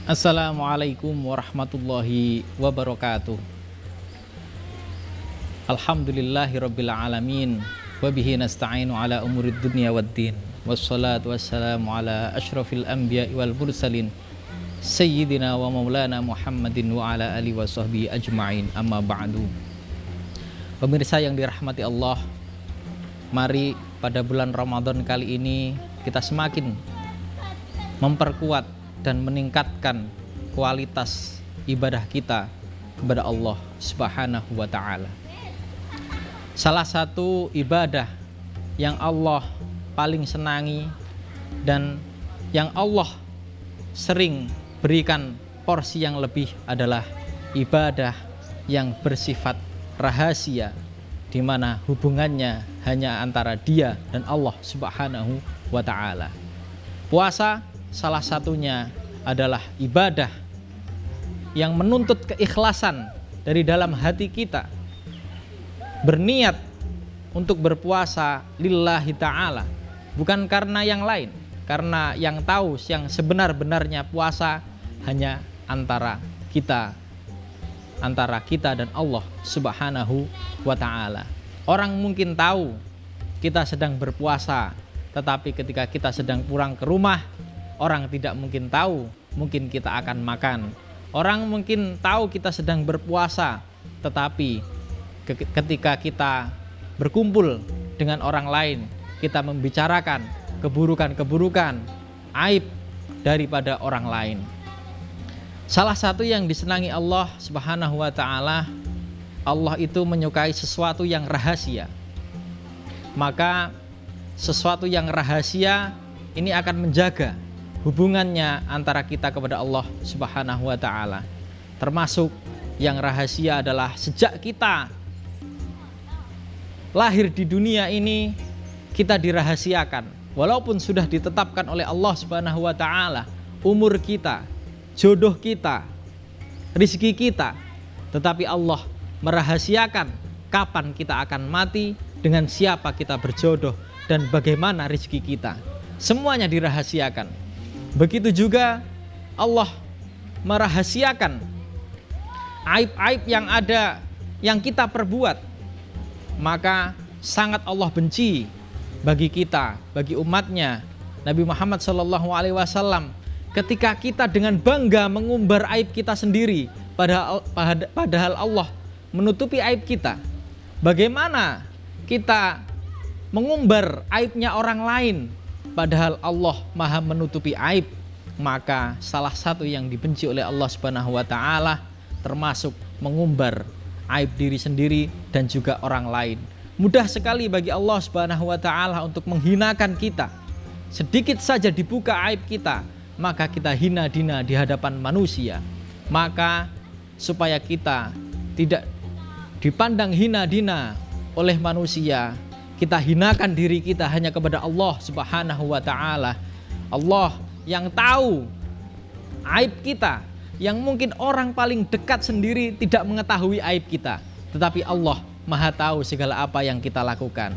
Assalamualaikum warahmatullahi wabarakatuh. Alhamdulillahirabbil alamin wa bihi nasta'inu ala umurid dunya waddin. Wassalatu wassalamu ala asyrafil anbiya'i wal mursalin sayyidina wa maulana Muhammadin wa ala alihi wa sahbihi ajma'in. Amma ba'du. Pemirsa yang dirahmati Allah, mari pada bulan Ramadan kali ini kita semakin memperkuat dan meningkatkan kualitas ibadah kita kepada Allah Subhanahu wa ta'ala. Salah satu ibadah yang Allah paling senangi dan yang Allah sering berikan porsi yang lebih adalah ibadah yang bersifat rahasia, di mana hubungannya hanya antara Dia dan Allah Subhanahu wa ta'ala. Puasa salah satunya adalah ibadah yang menuntut keikhlasan dari dalam hati kita, berniat untuk berpuasa lillahi ta'ala, bukan karena yang lain, karena yang tahu yang sebenar-benarnya puasa hanya antara kita dan Allah Subhanahu wa ta'ala. Orang mungkin tahu kita sedang berpuasa, tetapi ketika kita sedang pulang ke rumah, orang tidak mungkin tahu, mungkin kita akan makan. Orang mungkin tahu kita sedang berpuasa, tetapi ketika kita berkumpul dengan orang lain, kita membicarakan keburukan-keburukan, aib daripada orang lain. Salah satu yang disenangi Allah Subhanahu wa ta'ala, Allah itu menyukai sesuatu yang rahasia. Maka sesuatu yang rahasia ini akan menjaga hubungannya antara kita kepada Allah Subhanahu wa ta'ala. Termasuk yang rahasia adalah sejak kita lahir di dunia ini, kita dirahasiakan. Walaupun sudah ditetapkan oleh Allah Subhanahu wa ta'ala umur kita, jodoh kita, rizki kita, tetapi Allah merahasiakan kapan kita akan mati, dengan siapa kita berjodoh, dan bagaimana rizki kita. Semuanya dirahasiakan. Begitu juga Allah merahasiakan aib-aib yang ada, yang kita perbuat. Maka sangat Allah benci bagi kita, bagi umatnya Nabi Muhammad SAW, ketika kita dengan bangga mengumbar aib kita sendiri, padahal Allah menutupi aib kita. Bagaimana kita mengumbar aibnya orang lain, padahal Allah maha menutupi aib? Maka salah satu yang dibenci oleh Allah Subhanahu wa ta'ala termasuk mengumbar aib diri sendiri dan juga orang lain. Mudah sekali bagi Allah Subhanahu wa ta'ala untuk menghinakan kita. Sedikit saja dibuka aib kita, maka kita hina dina di hadapan manusia. Maka supaya kita tidak dipandang hina dina oleh manusia, kita hinakan diri kita hanya kepada Allah Subhanahu wa ta'ala. Allah yang tahu aib kita, yang mungkin orang paling dekat sendiri tidak mengetahui aib kita, tetapi Allah maha tahu segala apa yang kita lakukan.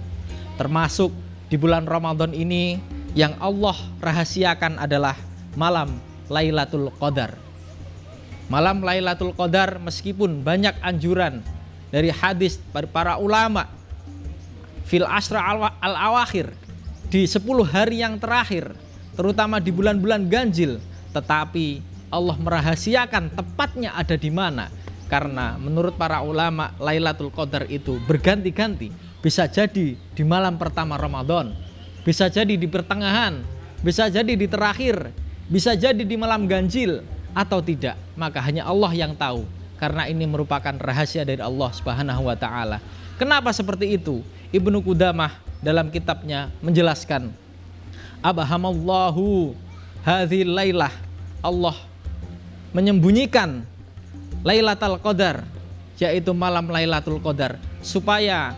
Termasuk di bulan Ramadan ini yang Allah rahasiakan adalah malam Lailatul Qadar. Malam Lailatul Qadar, meskipun banyak anjuran dari hadis para ulama fil asra al-awakhir, di 10 hari yang terakhir, terutama di bulan-bulan ganjil, tetapi Allah merahasiakan tepatnya ada di mana. Karena menurut para ulama Lailatul Qadar itu berganti-ganti. Bisa jadi di malam pertama Ramadan, bisa jadi di pertengahan, bisa jadi di terakhir, bisa jadi di malam ganjil atau tidak. Maka hanya Allah yang tahu, karena ini merupakan rahasia dari Allah Subhanahu wa ta'ala. Kenapa seperti itu? Ibnu Qudamah dalam kitabnya menjelaskan, abahamallahu hadhil lailah, Allah menyembunyikan Lailatul Qadar, yaitu malam Lailatul Qadar, supaya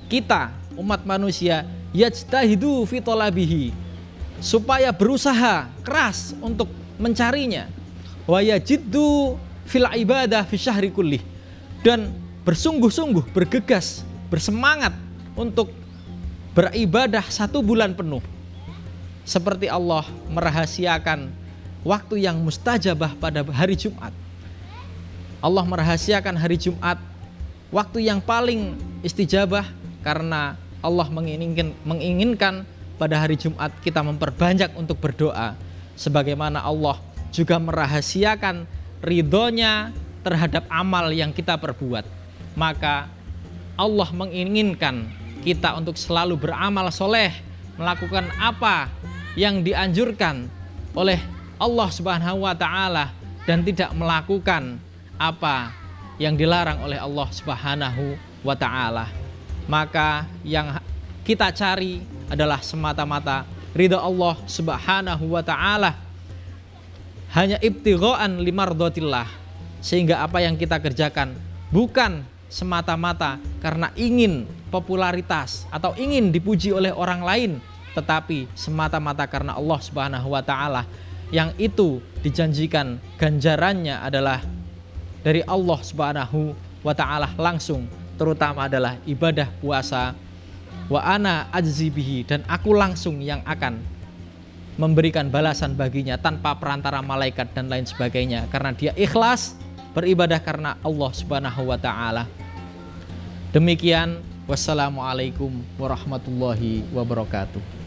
kita umat manusia yajtahidu fi talabihi, supaya berusaha keras untuk mencarinya, wa yajiddu fil ibadah fi syahri kullih, dan bersungguh-sungguh, bergegas, bersemangat untuk beribadah 1 bulan penuh. Seperti Allah merahasiakan waktu yang mustajabah pada hari Jumat. Allah merahasiakan hari Jumat, waktu yang paling istijabah, karena Allah menginginkan pada hari Jumat kita memperbanyak untuk berdoa. Sebagaimana Allah juga merahasiakan ridhonya terhadap amal yang kita perbuat. Maka Allah menginginkan kita untuk selalu beramal soleh, melakukan apa yang dianjurkan oleh Allah Subhanahu wa ta'ala, dan tidak melakukan apa yang dilarang oleh Allah Subhanahu wa ta'ala. Maka yang kita cari adalah semata-mata ridha Allah Subhanahu wa ta'ala, hanya ibtigha'an limardhatillah, sehingga apa yang kita kerjakan bukan semata-mata karena ingin popularitas atau ingin dipuji oleh orang lain, tetapi semata-mata karena Allah Subhanahu wa ta'ala, yang itu dijanjikan ganjarannya adalah dari Allah Subhanahu wa ta'ala langsung, terutama adalah ibadah puasa. Wa ana ajzi bihi, dan aku langsung yang akan memberikan balasan baginya tanpa perantara malaikat dan lain sebagainya, karena dia ikhlas beribadah karena Allah Subhanahu wa ta'ala. Demikian, wassalamualaikum warahmatullahi wabarakatuh.